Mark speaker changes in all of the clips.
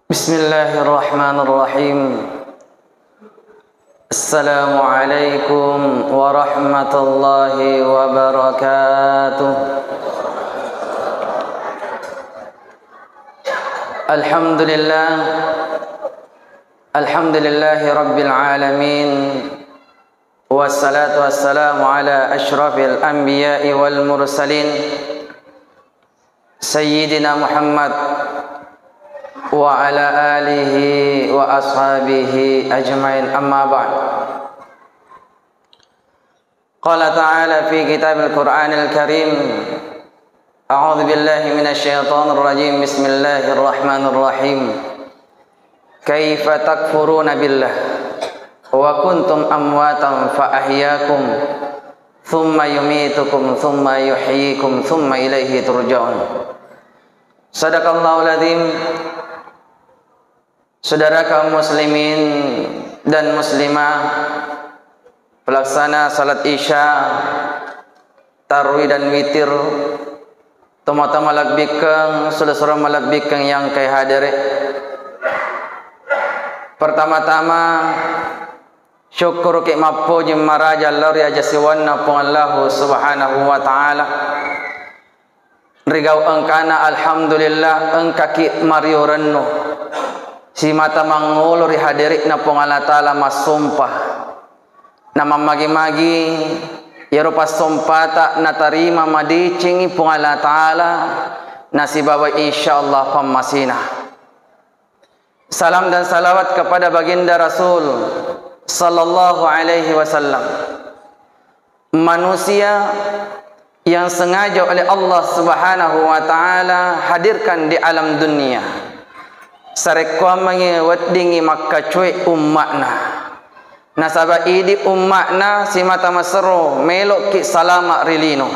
Speaker 1: Bismillahirrahmanirrahim. Assalamualaikum warahmatullahi wabarakatuh. Alhamdulillahi rabbil alamin. Wassalatu wassalamu ala ashrafil anbiya'i wal mursalin Sayyidina Muhammad wa ala alihi wa ashabihi ajmain, amma ba'd. Qala ta'ala fi kitabil Qur'anil Karim, a'udzu billahi minasy syaithanir rajim. Bismillahirrahmanirrahim. Kaifa takfuruna billah wa kuntum amwatan fa ahyaakum thumma yumitukum thumma yuhyikum thumma ilaihi turja'un. Sadaqallahul adzim. Saudara kaum muslimin dan muslimah, pelaksana salat isya, tarwih dan witir, tama-tama labbikang, saudara malabbikang yang kay hadiri. Pertama-tama syukur ki mapo jim maraja lori ajasiwanna pong Allah subhanahu wa ta'ala. Rigau engkana alhamdulillah engkaki mario renno si mata mangulur hadirik na pong Allah ta'ala masumpah na mamagi-magi ya rupa sumpata na tarima madicingi pong Allah ta'ala na si bawa insyaallah pamasinah. Salam dan salawat kepada baginda Rasul sallallahu alaihi wasallam, manusia yang sengaja oleh Allah subhanahu wa ta'ala hadirkan di alam dunia. Sarekwa mangi weddingi makka cuy ummakna. Nasaba idi ummakna si mata masero melok ki salama rilino.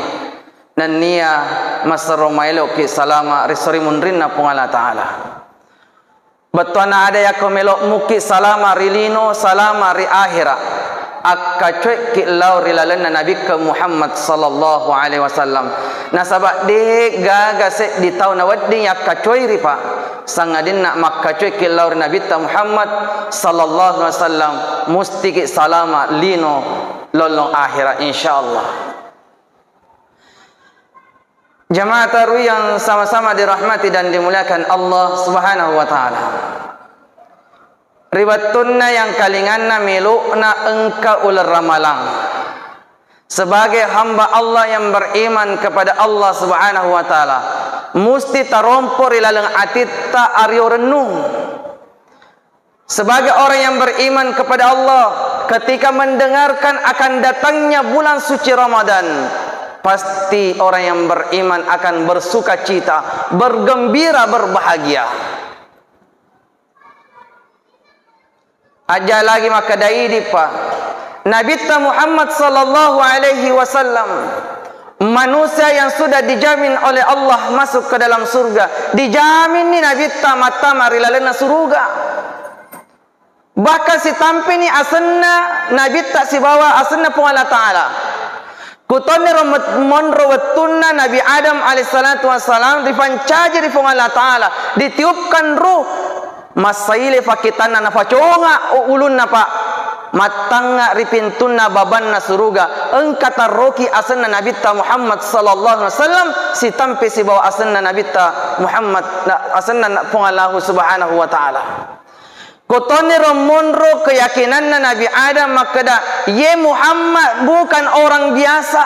Speaker 1: Dan nia masero melok ki salama risori munrinna pung Allah ta'ala. Betuana ada ya melok muki salama rilino salama ri akhirah. Akka cuy ki lau rilalana Nabi ke Muhammad sallallahu alaihi wasallam. Nasaba de gaga se di tahun wedding akka cuy ripa. Sangadin nak makka cuy ki lau Nabi ta Muhammad sallallahu alaihi wasallam musti ki salama lino lolong akhirah insyaallah. Jamaah tarawih yang sama-sama dirahmati dan dimuliakan Allah subhanahu wa ta'ala. Riwatunna yang kalinganna milukna engka ular ramalang. Sebagai hamba Allah yang beriman kepada Allah subhanahu wa ta'ala, musti tarompor ilalang atita aryo renung. Sebagai orang yang beriman kepada Allah, ketika mendengarkan akan datangnya bulan suci Ramadan, pasti orang yang beriman akan bersuka cita, bergembira, berbahagia. Aja lagi maka daidi pa Nabi Muhammad sallallahu alaihi wasallam, manusia yang sudah dijamin oleh Allah masuk ke dalam surga. Dijamin ni Nabi mata marilalena surga. Bahkan si tampi ni asenna Nabi tak si bawa asenna pun Allah Ta'ala. Kutone monro wetunna Nabi Adam alaihissalatu wassalam dipancaji di pung Allah Ta'ala, ditiupkan ruh masaile fakitana na faconga ulun na pa matanga ripintunna babanna suruga engkata roki asanna Nabi ta Muhammad sallallahu alaihi wasallam si tampi si bawa asanna Nabi ta Muhammad asanna pung Allah subhanahu wa ta'ala. Kotone romonro keyakinan Nabi Adam makada ye Muhammad bukan orang biasa.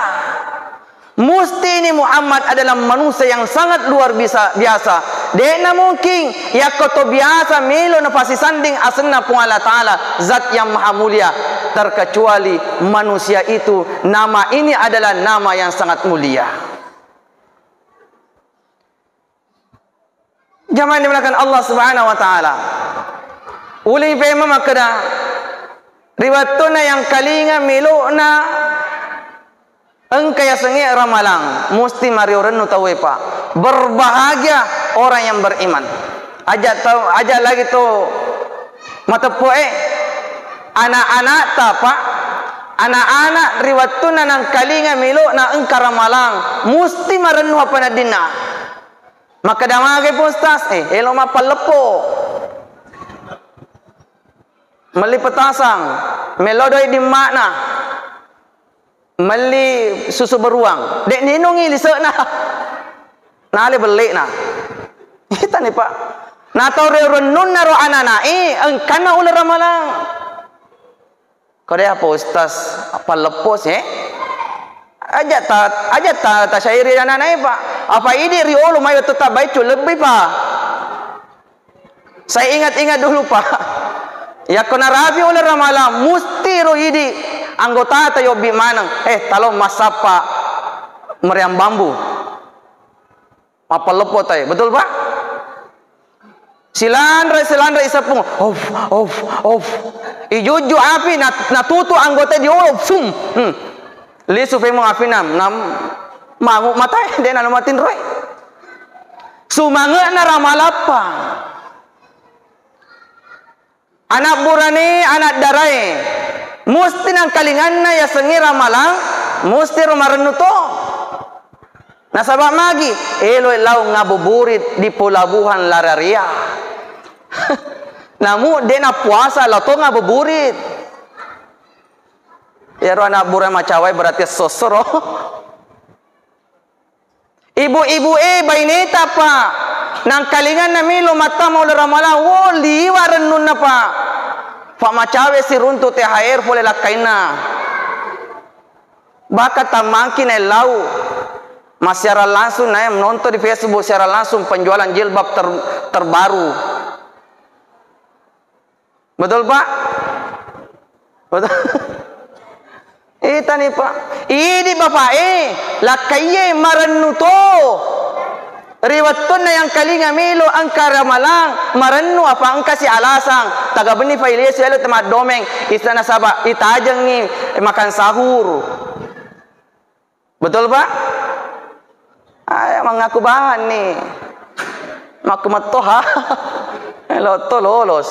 Speaker 1: Musti ini Muhammad adalah manusia yang sangat luar biasa. Dena mungkin ya koto biasa melo na pasisanding asenna pung Allah Ta'ala zat yang maha mulia, terkecuali manusia itu nama ini adalah nama yang sangat mulia. Jamaah dimulakan Allah Subhanahu wa ta'ala. Uli pema makada riwatuna yang kalinga melona engkaya sengi ramalang musti mario renu tawepa. Berbahagia orang yang beriman. Aja lagi tu mata poe anak-anak tapa anak-anak riwatuna nang kalinga melona engka ramalang musti marenu apa nadina. Maka damage pun stas elo mapalepo meli petasang, melodoi di makna, meli susu beruang. Dek ninungi li seuk nah. Nah le belik nah. Kita ni Pak. Nah tau renun naro ananai engkana ular ramalang. Kau dia apa ustaz? Apa lepos Ajat ta syairi ananai Pak. Apa ini riolo mayo tetap baik lebih Pak. Saya ingat-ingat dulu Pak. Ya kena rabi ular ramalang musti rohidi anggota tayo bi manang. Talo masapa meriam bambu. Apa lepot tay? Betul Pak? Silandra isapung. Of. Ijuju api natutu anggota di ulo. Sum. Lisu femo api nam mangu matai dia na matin roy. Sumanga na ramalapa. Anak burani, anak darai. Musti nang kalingan na ya sengi ramalang, musti rumarenuto. Nasabak magi, eloy lau ngabuburit di pelabuhan Lararia. Namu dia na puasa lau to ngabuburit. Ya ro anak buran macawai berarti sosoro. Ibu-ibu baineta Pak. Nang kalingan na milo mata mau ramalan wo liwa renun na Pak. Pak macawe si runtu THR pole lakaina. Baka tamangkin lau. Mas secara langsung saya menonton di Facebook secara langsung penjualan jilbab terbaru. Betul Pak? Betul. Ita nih Pak. Ini Bapak lakaiye marenuto. Riwatun na yang kalinga milo angka ramalang marenu apa angka si alasang taga beni faile si elo temat domeng istana sabak itajeng ni makan sahur. Betul Pak? Mengaku bahan nih. Maku matoha. Loto lolos.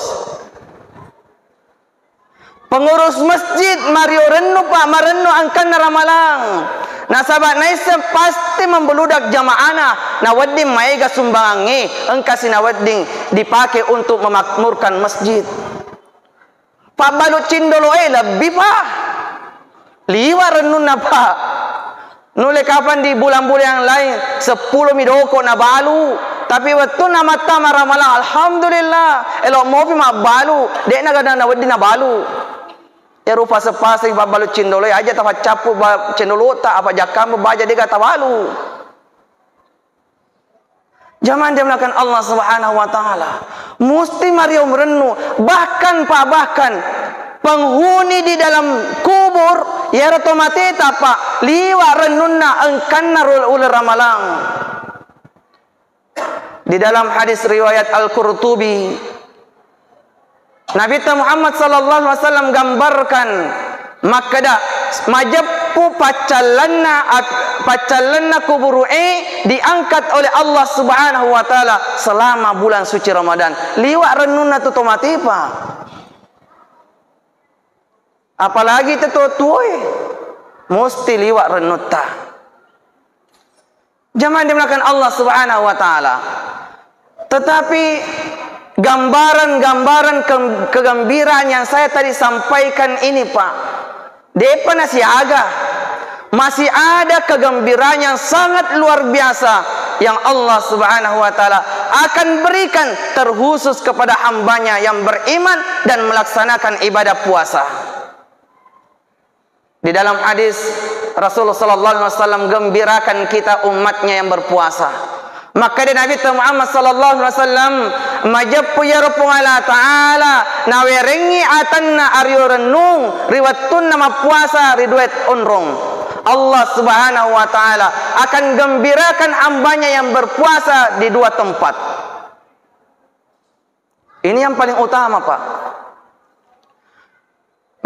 Speaker 1: Pengurus masjid Mario Renu Pak Marenu angkan ramalang. Nasabak naisa pasti membeludak jamaah na wedding maiga sumbangi engkasi na wedding dipakai untuk memakmurkan masjid. Pak balut cindolo lebih Pak. Liwa renun na Pak. Nule kapan di bulan-bulan yang lain 10 midoko na balu. Tapi waktu na mata maramalang alhamdulillah. Elok mopi mak balu. Dek na gada na wedding na balu. Ya rupa sepasing babalu cindolo aja tafa capu cindolo tak apa jakam baja dia kata balu. Zaman dia melakukan Allah Subhanahu wa taala. Musti Mario merenu bahkan penghuni di dalam kubur ya otomatis Pak liwa renunna engkanna ular ramalang. Di dalam hadis riwayat Al-Qurtubi Nabi Muhammad sallallahu alaihi wasallam gambarkan makada majappu pacalanna kuburu diangkat oleh Allah Subhanahu wa taala selama bulan suci Ramadan. Liwa renunna tu tomatipa. Apalagi tuoi musti liwa renutta. Jangan dimulakan Allah Subhanahu wa taala. Tetapi gambaran kegembiraan yang saya tadi sampaikan ini Pak, depa masih ada kegembiraan yang sangat luar biasa yang Allah Subhanahu wa taala akan berikan terkhusus kepada hambanya yang beriman dan melaksanakan ibadah puasa. Di dalam hadis Rasulullah sallallahu alaihi wasallam gembirakan kita umatnya yang berpuasa. Maka dia Nabi Muhammad sallallahu alaihi wasallam majappu ya rabbul taala nawerengi atanna aryo renung riwatun nama puasa riduet unrung. Allah Subhanahu wa taala akan gembirakan hambanya yang berpuasa di dua tempat. Ini yang paling utama Pak.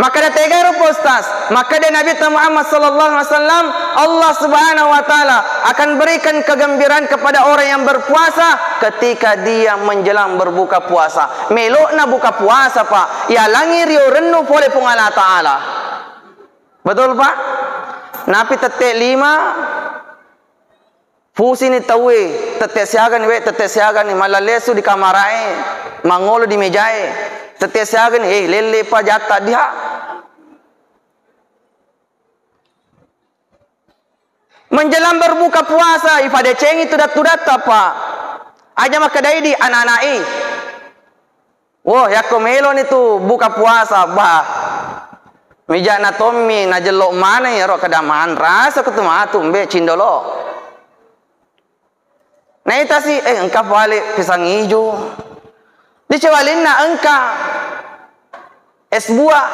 Speaker 1: Maka dia tegar Ustaz. Maka dia Nabi Muhammad sallallahu alaihi wasallam Allah Subhanahu wa taala akan berikan kegembiraan kepada orang yang berpuasa ketika dia menjelang berbuka puasa. Melokna buka puasa Pak. Ya langi rio renu pole pung Allah taala. Betul Pak? Napi tetek 5 fusi ni tawe tetek siagan ni malalesu di kamarai mangolo di mejai Tetiasagan lele pa jata dia. Menjelang berbuka puasa ifade ceng itu dat apa? Aja makadai di anak-anai. Wah, ya komelon itu buka puasa bah. Mija na tommi na jelok mana ya ro kadamaan rasa ketemu atum be cindolo. Nah itu sih engkau balik pisang hijau. Dicewalin na engka es buah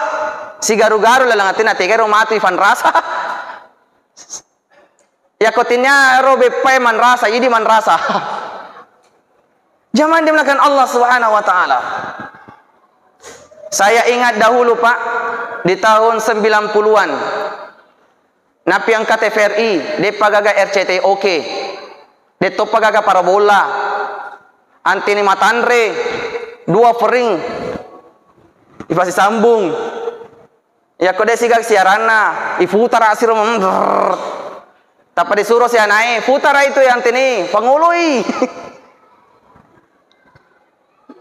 Speaker 1: si garu-garu lalangatin ati karo mati fan rasa. Ya kotinnya robe pai man rasa, ini man rasa. Jangan dimulakan Allah Subhanahu wa taala. Saya ingat dahulu Pak, di tahun 90-an. Napi angkat TVRI, de pagaga RCTI oke. De to pagaga parabola. Antini matandre, dua fering. Ifasi sambung. Ya kode sigag siarana, ifutar asir Tapi disuruh si naik, putar itu yang tini, pengului.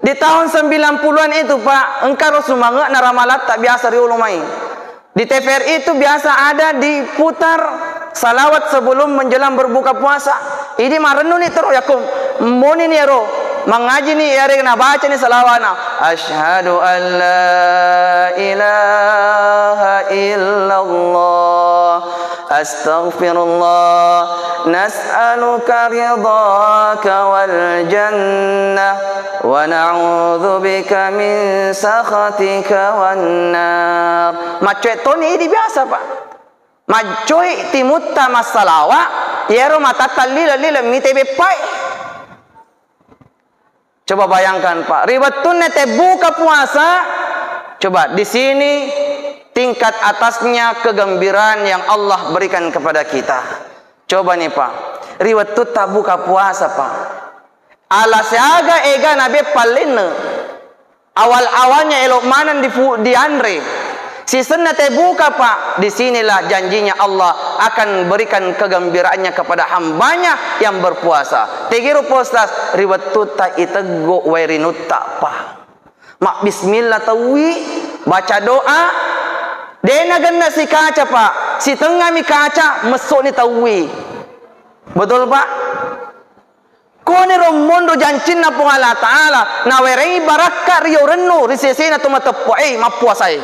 Speaker 1: Di tahun 90-an itu Pak, engkau Rasulullah naramalat tak biasa riulumai. Di TVRI itu biasa ada diputar salawat sebelum menjelang berbuka puasa. Ini marenun itu roh yakum, moni nih roh, mengaji nih ya rena baca nih salawana. Asyhadu an la ilaha illallah. Astaghfirullah nas'aluka ridhaka wal jannah wa na'udzu bika min sakhatika wan nar. Macoy toni ini biasa Pak. Macoy timutta masalawa yero mata talila lila mitebe pai. Coba bayangkan Pak, ribatun te buka puasa. Coba di sini tingkat atasnya kegembiraan yang Allah berikan kepada kita. Coba nih Pak, riwayat tak buka puasa Pak. Alasaga ega nabe palenne. Awal-awalnya elok manan di andre. Season te buka Pak. Disinilah janjinya Allah akan berikan kegembiraannya kepada hambanya yang berpuasa. Tegiru postas riwayat tak itego wairinutta Pak. Mak bismillah tawi baca doa. Dena ganda si kaca Pak, si tengah mi kaca mesok ni tawi. Betul Pak? Kone romondo jancin na pong Allah Ta'ala na werei baraka riyo renu risese na tumatepo mapuasai.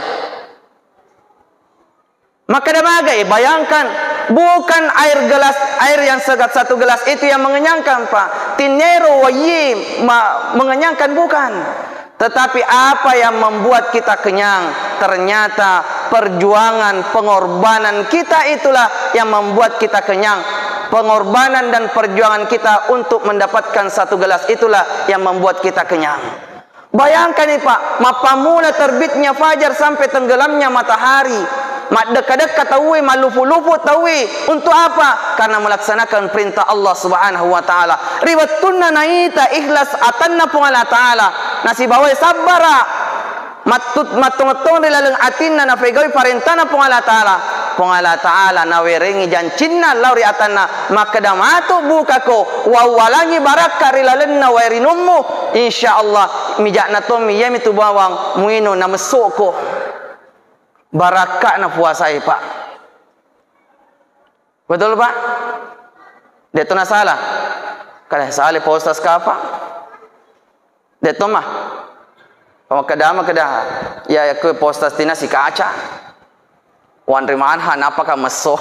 Speaker 1: Maka damagai bayangkan bukan air yang segat satu gelas itu yang mengenyangkan Pak. Tinero wayi mengenyangkan bukan. Tetapi apa yang membuat kita kenyang? Ternyata perjuangan, pengorbanan kita itulah yang membuat kita kenyang. Pengorbanan dan perjuangan kita untuk mendapatkan satu gelas itulah yang membuat kita kenyang. Bayangkan nih Pak, mapamula terbitnya fajar sampai tenggelamnya matahari. Dekat-dekat tawi, malufu-lufu tawi. Untuk apa? Karena melaksanakan perintah Allah Subhanahu wa taala. Riwattunna naita ikhlas atanna pung Allah taala. Nasi bawai sabara. Matong-matong dilaleng atinna na pegawi parintana pung Allah taala. Pung Allah taala na werengi jancinna lauri atanna makadamatu bukako wa walangi baraka rilalenna wairinummu insyaallah mijakna tomi yamitu bawang muino na mesoko. Barakah na puasai Pak. Betul Pak? Dia tu na salah. Kada salah postas ka Pak. Dia tu mah. Kalau kadama kada ya ke postas tina si kaca. Wan rimanhan apakah meso?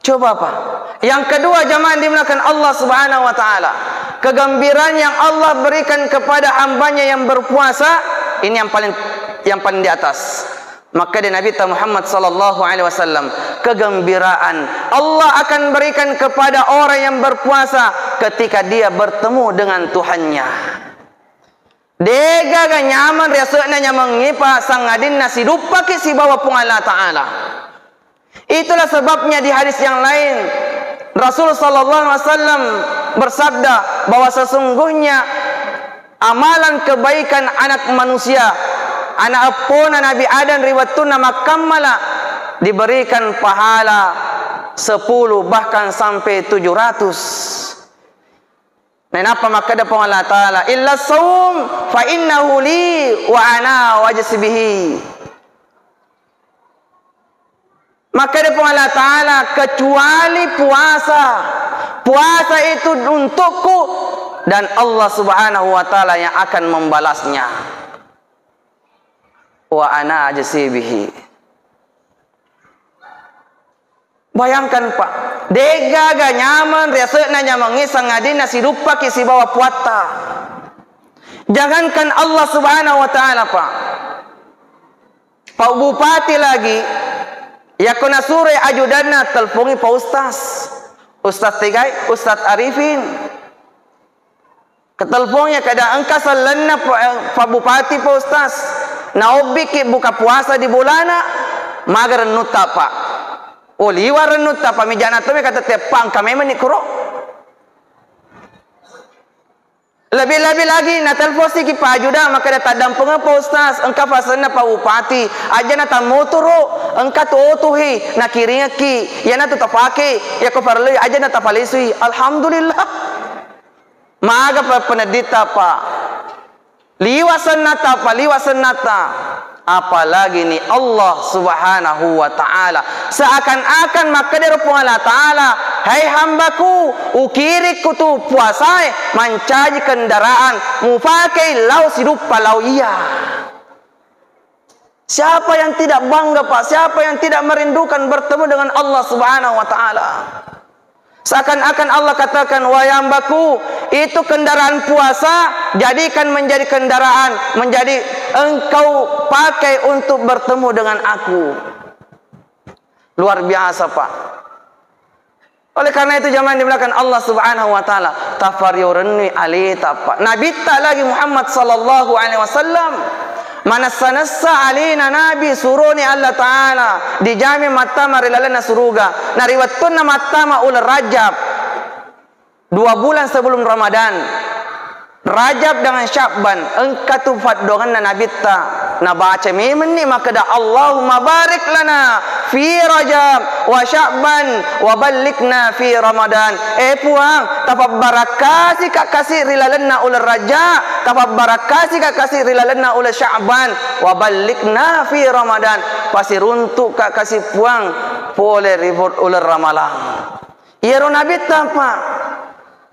Speaker 1: Coba Pak. Yang kedua jamaah dimuliakan Allah Subhanahu wa taala. Kegembiraan yang Allah berikan kepada hambanya yang berpuasa, ini yang paling di atas. Maka di Nabi Muhammad sallallahu alaihi wasallam, kegembiraan Allah akan berikan kepada orang yang berpuasa ketika dia bertemu dengan Tuhannya. Dega ga nyaman rasanya nyamang ngipa sangadin nasi dupa ki si bawa pung Allah taala. Itulah sebabnya di hadis yang lain Rasul sallallahu alaihi wasallam bersabda bahwa sesungguhnya amalan kebaikan anak manusia, anak apona Nabi Adam riwatuna makammala, diberikan pahala 10 bahkan sampai 700. Kenapa maka ada Allah Ta'ala illa saum fa innahu li wa ana wajsi bihi. Maka ada Allah Ta'ala kecuali puasa. Puasa itu untukku dan Allah Subhanahu wa Ta'ala yang akan membalasnya. Wa ana wajsi bihi. Bayangkan Pak, dega ga nyaman, riasa na nyaman ngisang ngadin nasi lupa kisi bawa puata. Jangankan Allah Subhanahu wa Ta'ala Pak. Pak Bupati lagi, ya kena sure ajudanna telpongi Pak Ustaz Tigai, Ustaz Arifin. Ketelponnya kada engka salenna Pak Bupati Pak Ustaz. Naobi ki buka puasa di bulana, magar nuta Pak. Liwaran nuta pamijana tu kata tepang kami menikro. Lebih-lebih lagi na telposi ki pajuda maka da tadampung apa Ustaz engka pasana pa upati aja na tamuturo engka tu otuhi na kiringa ki ya na tu tapake ya ko parle aja na tapalisui alhamdulillah. Maga pa penedita pa liwasan nata apalagi ni Allah Subhanahu wa Ta'ala seakan-akan maka dari Allah Ta'ala hai hambaku ukiriku tu puasai mancaji kendaraan mufakai lau sidup palau iya. Siapa yang tidak bangga Pak, siapa yang tidak merindukan bertemu dengan Allah Subhanahu wa Ta'ala? Seakan-akan Allah katakan wahai hambaku itu kendaraan puasa jadikan menjadi kendaraan, menjadi engkau pakai untuk bertemu dengan aku. Luar biasa Pak. Oleh karena itu zaman dimulakan Allah Subhanahu wa Ta'ala tafaryurni alita Pak. Nabi tak lagi Muhammad sallallahu alaihi wasallam manasa-nasa alina nabi suruni Allah Ta'ala dijami matama rilalana suruga nariwattuna matama ul Rajab 2 bulan sebelum Ramadan Rajab dengan Sya'ban engka tu fadongan na nabi ta na baca mimen ni maka da Allahumma barik lana fi Rajab wa Sya'ban wa ballikna fi Ramadan puang tafab barakasi ka kasih rilalana ul Rajab tafab barakasi ka kasih rilalana ul Sya'ban wa ballikna fi Ramadan pasiruntuk ka kasih puang pole ribut ul Ramalan iya ro nabi ta Pak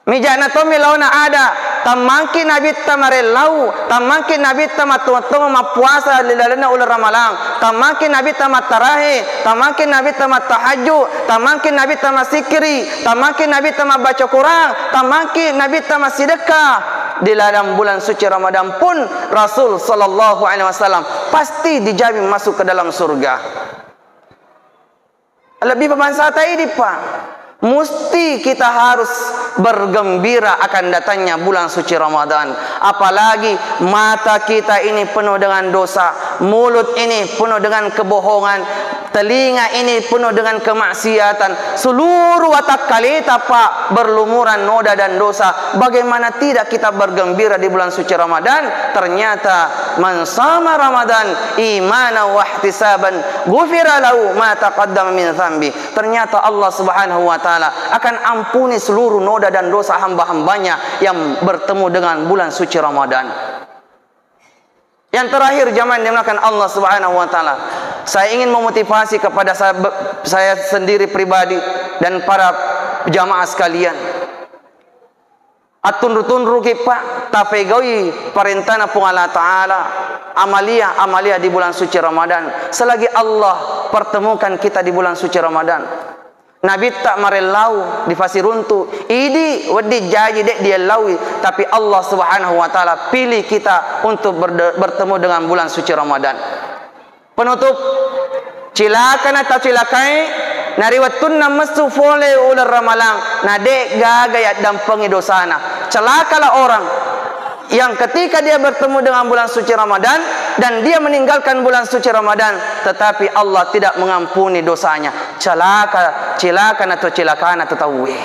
Speaker 1: mijana to milauna ada tamangki nabi tamarelau tamangki nabi tamatuatoma mapuasa lilalana ul ramalang tamangki nabi tamatarahe tamangki nabi tamatahajju tamangki nabi tamasikri tamangki nabi tamabaca Quran tamangki nabi tamasedekah di dalam bulan suci Ramadan pun Rasul sallallahu alaihi wasallam pasti dijamin masuk ke dalam surga. Lebih pemansa ini Pak, mesti kita harus bergembira akan datangnya bulan suci Ramadan. Apalagi mata kita ini penuh dengan dosa, mulut ini penuh dengan kebohongan, telinga ini penuh dengan kemaksiatan, seluruh watak kita Pak berlumuran noda dan dosa. Bagaimana tidak kita bergembira di bulan suci Ramadan? Ternyata man sama Ramadan imanan wa ihtisaban ghufira lahu ma taqaddama min dzambi. Ternyata Allah Subhanahu wa Ta'ala akan ampuni seluruh noda dan dosa hamba-hambanya yang bertemu dengan bulan suci Ramadan. Yang terakhir zaman dimuliakan Allah Subhanahu wa Ta'ala, saya ingin memotivasi kepada saya sendiri pribadi dan para jamaah sekalian. Atun-tun kita tafegawi perintahna pun Allah Ta'ala amalia di bulan suci Ramadan. Selagi Allah pertemukan kita di bulan suci Ramadan, Nabi tak marelau di fasiruntu idi wedi jaji dek dia lawi, tapi Allah Subhanahu wa Ta'ala pilih kita untuk bertemu dengan bulan suci Ramadan. Penutup, cilakan atau cilakai nariwatun namasu fole ular ramalang nade gagayat dampengi dosana. Celakalah orang yang ketika dia bertemu dengan bulan suci Ramadan dan dia meninggalkan bulan suci Ramadan tetapi Allah tidak mengampuni dosanya. Cilakan atau cilakan atau tawi.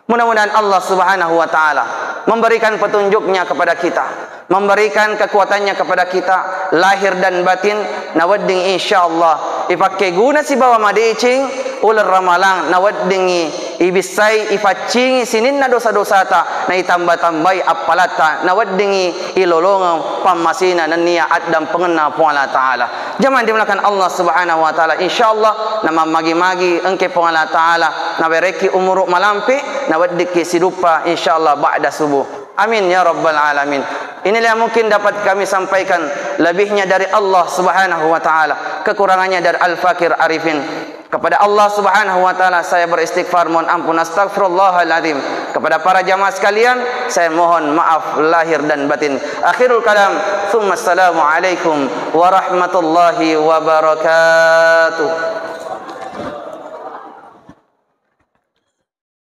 Speaker 1: Mudah-mudahan Allah Subhanahu wa Ta'ala memberikan petunjuknya kepada kita, memberikan kekuatannya kepada kita lahir dan batin. Nawadding insyaallah ipakai guna si bawa madecing ular ramalang nawaddingi ibisai ifacingi sininna dosa-dosa ta na itambah-tambai appalata na waddingi ilolongang pamasina na niat dan pengena po Allah Ta'ala. Jaman dimulakan Allah Subhanahu wa Ta'ala, insyaallah na mamagi-magi engke po Allah Ta'ala na bereki umuruk malampi na waddiki sidupa insyaallah ba'da subuh. Amin ya rabbal alamin. Inilah yang mungkin dapat kami sampaikan, lebihnya dari Allah Subhanahu wa Ta'ala, kekurangannya dari Al-Fakir Arifin. Kepada Allah Subhanahu wa Ta'ala saya beristighfar, mohon ampun, astaghfirullahaladzim. Kepada para jamaah sekalian saya mohon maaf lahir dan batin. Akhirul kalam, tsumma assalamu alaikum warahmatullahi wabarakatuh.